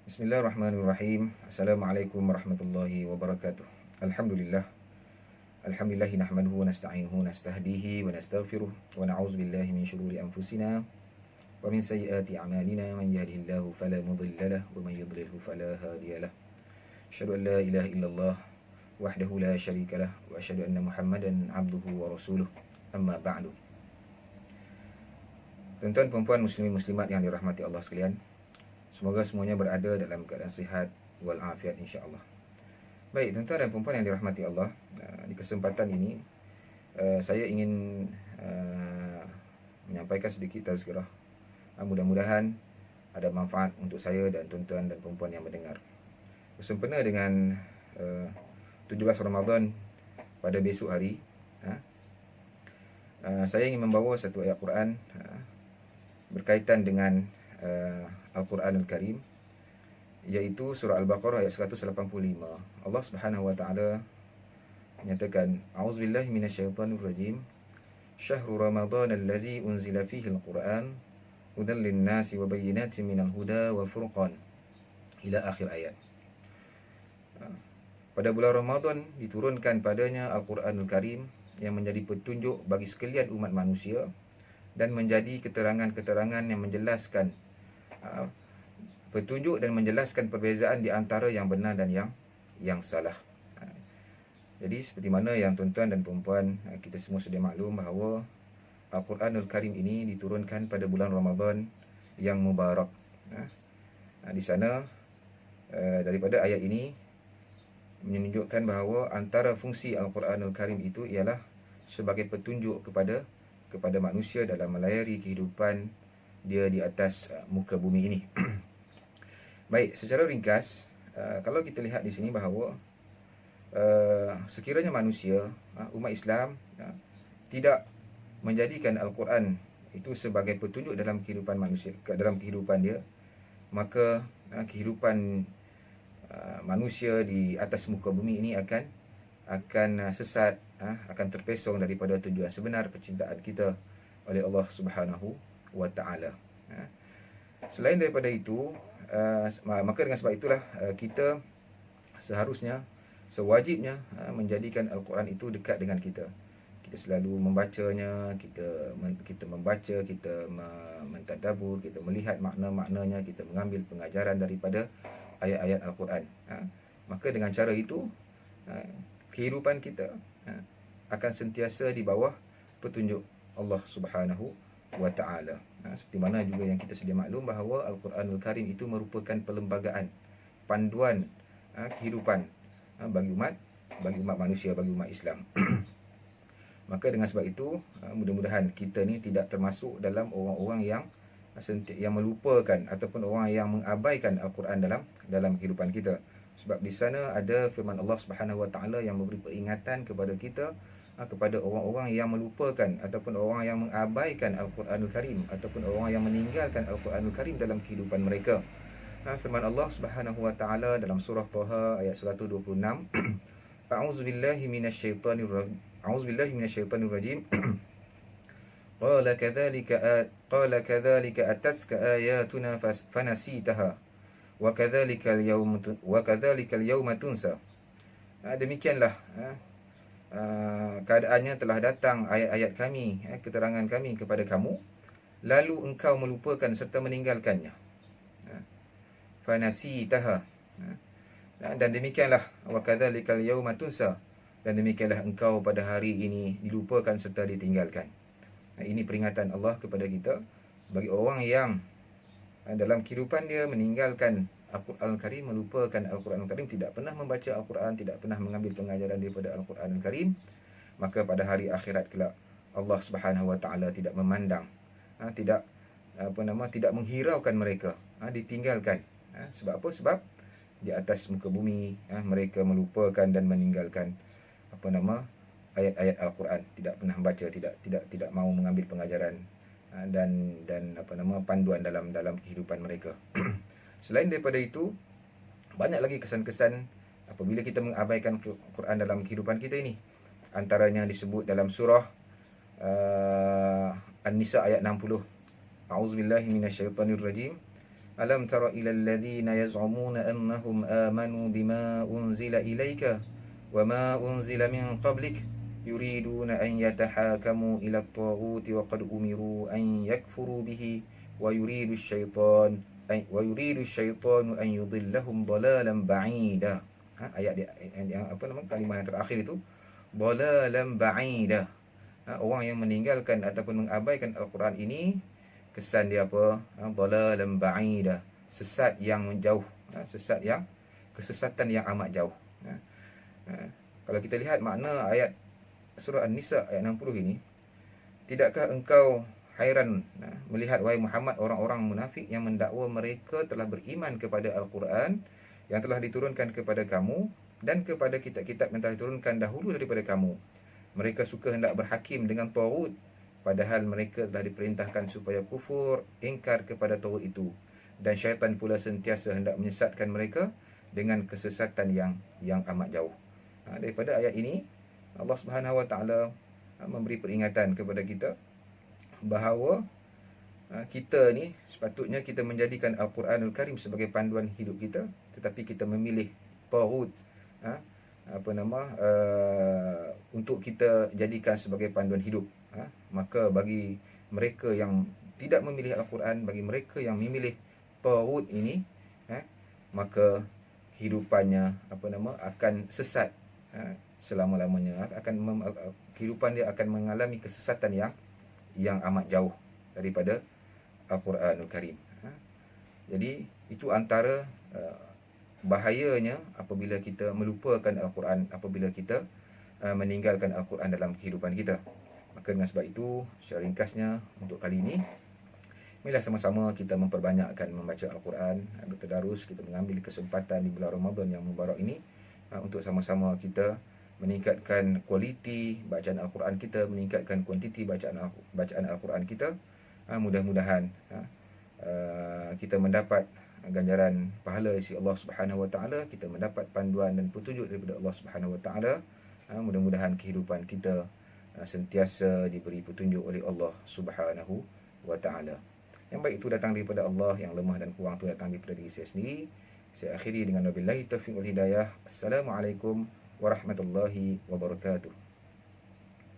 Bismillahirrahmanirrahim. Assalamualaikum warahmatullahi wabarakatuh. Alhamdulillah. Alhamdulillahi nahmaduhu wa nasta'inuhu wa nastahdihi wa nastaghfiruh wa na'udzu billahi min syururi anfusina wa min sayyiati a'malina man yahdihillahu fala mudilla lahu wa man yudlilhu fala hadiya lahu. Asyhadu an la ilaha illallah wahdahu la syarika lahu wa asyhadu anna Muhammadan 'abduhu wa rasuluh. Amma ba'du. Tuan-tuan puan-puan muslimin muslimat yang dirahmati Allah sekalian, semoga semuanya berada dalam keadaan sihat walafiat insya-Allah. Baik, tuan-tuan dan puan-puan yang dirahmati Allah, di kesempatan ini saya ingin menyampaikan sedikit tazkirah. Mudah-mudahan ada manfaat untuk saya dan tuan-tuan dan puan-puan yang mendengar. Bersempena dengan 17 Ramadan pada besok hari, saya ingin membawa satu ayat Quran berkaitan dengan Al-Quranul Karim, iaitu surah Al-Baqarah ayat 185. Allah Subhanahu wa taala menyatakan, A'udzubillahi minasyaitonir rajim. Syahrul Ramadan allazi unzila fihi al-Quran hudan lin-nasi wa bayyinatin minal huda wal furqan, ila akhir ayat. Pada bulan Ramadan diturunkan padanya Al-Quranul Karim yang menjadi petunjuk bagi sekalian umat manusia dan menjadi keterangan-keterangan yang menjelaskan petunjuk dan menjelaskan perbezaan di antara yang benar dan yang salah. Jadi seperti mana yang tuan-tuan dan puan-puan kita semua sudah maklum bahawa Al-Quranul Karim ini diturunkan pada bulan Ramadan yang mubarak. Di sana daripada ayat ini menunjukkan bahawa antara fungsi Al-Quranul Karim itu ialah sebagai petunjuk kepada manusia dalam melayari kehidupan dia di atas muka bumi ini. Baik, secara ringkas, kalau kita lihat di sini bahawa sekiranya manusia, umat Islam tidak menjadikan Al-Quran itu sebagai petunjuk dalam kehidupan manusia, dalam kehidupan dia, maka kehidupan manusia di atas muka bumi ini akan sesat, akan terpesong daripada tujuan sebenar percintaan kita oleh Allah Subhanahu wa ta'ala. Selain daripada itu, maka dengan sebab itulah kita seharusnya, sewajibnya menjadikan Al-Quran itu dekat dengan kita. Kita selalu membacanya, kita membaca, kita mentadabbur, kita melihat makna-maknanya, kita mengambil pengajaran daripada ayat-ayat Al-Quran. Maka dengan cara itu kehidupan kita akan sentiasa di bawah petunjuk Allah Subhanahu wa ta'ala. Seperti mana juga yang kita sedia maklum bahawa Al-Quranul Karim itu merupakan perlembagaan, panduan kehidupan bagi umat manusia, bagi umat Islam. Maka dengan sebab itu mudah-mudahan kita ni tidak termasuk dalam orang-orang yang melupakan ataupun orang yang mengabaikan Al-Quran dalam kehidupan kita. Sebab di sana ada firman Allah Subhanahu wa taala yang memberi peringatan kepada kita, kepada orang-orang yang melupakan ataupun orang yang mengabaikan Al-Quranul Karim ataupun orang yang meninggalkan Al-Quranul Karim dalam kehidupan mereka. Firman Allah Subhanahu wa taala dalam surah Taha ayat 126, A'udzubillahi minasyaitonir rajim. Qala kadzalika atatka ayatuna fanasitaha wa kadzalika al-yawma tunsa. Demikianlah keadaannya telah datang ayat-ayat kami, keterangan kami kepada kamu, lalu engkau melupakan serta meninggalkannya. Fanasitaha. Dan demikianlah wa kadzalikal yauma tunsa, dan demikianlah engkau pada hari ini dilupakan serta ditinggalkan. Ini peringatan Allah kepada kita bagi orang yang dalam kehidupan dia meninggalkan Al-Quranul Karim, melupakan Al-Quranul Karim, tidak pernah membaca Al-Quran, tidak pernah mengambil pengajaran daripada Al-Quranul Karim, maka pada hari akhirat kelak Allah Subhanahu wa taala tidak memandang, tidak menghiraukan mereka, ditinggalkan. Sebab apa? Sebab di atas muka bumi mereka melupakan dan meninggalkan ayat-ayat Al-Quran, tidak pernah baca, tidak mau mengambil pengajaran dan panduan dalam kehidupan mereka. Selain daripada itu, banyak lagi kesan-kesan apabila kita mengabaikan Quran dalam kehidupan kita ini. Antaranya disebut dalam surah An-Nisa ayat 60. A'udzubillahi minasyaitonir rajim. Alam tara ila alladhina yaz'umuna annahum amanu bima unzila ilayka wa ma unzila min qablik yuriduna an yatahakamu ila at-taghuti wa qad umiru an yakfuru bihi wa yuridu asy-syaitanu an yudillahum dalalan ba'ida. Ayat yang kalimah yang terakhir itu, dalalan ba'ida. Orang yang meninggalkan ataupun mengabaikan Al-Quran ini, kesan dia apa? Dalalan ba'ida, sesat yang menjauh, kesesatan yang amat jauh. Kalau kita lihat makna ayat surah An-Nisa ayat 60 ini, tidakkah engkau hairan melihat, wahai Muhammad, orang-orang munafik yang mendakwa mereka telah beriman kepada Al-Quran yang telah diturunkan kepada kamu dan kepada kitab-kitab yang telah diturunkan dahulu daripada kamu. Mereka suka hendak berhakim dengan taghut, padahal mereka telah diperintahkan supaya kufur, ingkar kepada taghut itu. Dan syaitan pula sentiasa hendak menyesatkan mereka dengan kesesatan yang amat jauh. Daripada ayat ini, Allah Subhanahu Wa Taala memberi peringatan kepada kita bahawa kita ni sepatutnya kita menjadikan Al-Quranul Karim sebagai panduan hidup kita, tetapi kita memilih taghut untuk kita jadikan sebagai panduan hidup. Maka bagi mereka yang tidak memilih Al-Quran, bagi mereka yang memilih taghut ini, maka kehidupannya akan sesat selama-lamanya. Kehidupan dia akan mengalami kesesatan yang amat jauh daripada Al-Quranul Karim. Jadi itu antara bahayanya apabila kita melupakan Al-Quran, apabila kita meninggalkan Al-Quran dalam kehidupan kita. Maka dengan sebab itu, secara ringkasnya untuk kali ini, marilah sama-sama kita memperbanyakkan membaca Al-Quran, bertadarus, kita mengambil kesempatan di bulan Ramadan yang mubarak ini untuk sama-sama kita meningkatkan kualiti bacaan Al-Quran kita, meningkatkan kuantiti bacaan Al-Quran kita. Mudah-mudahan kita mendapat ganjaran pahala dari Allah Subhanahu Wa Taala, kita mendapat panduan dan petunjuk daripada Allah Subhanahu Wa Taala. Mudah-mudahan kehidupan kita sentiasa diberi petunjuk oleh Allah Subhanahu Wa Taala. Yang baik itu datang daripada Allah, yang lemah dan kurang itu datang daripada diri saya sendiri. Saya akhiri dengan wabillahi taufiq wal hidayah. Assalamualaikum warahmatullahi wabarakatuh.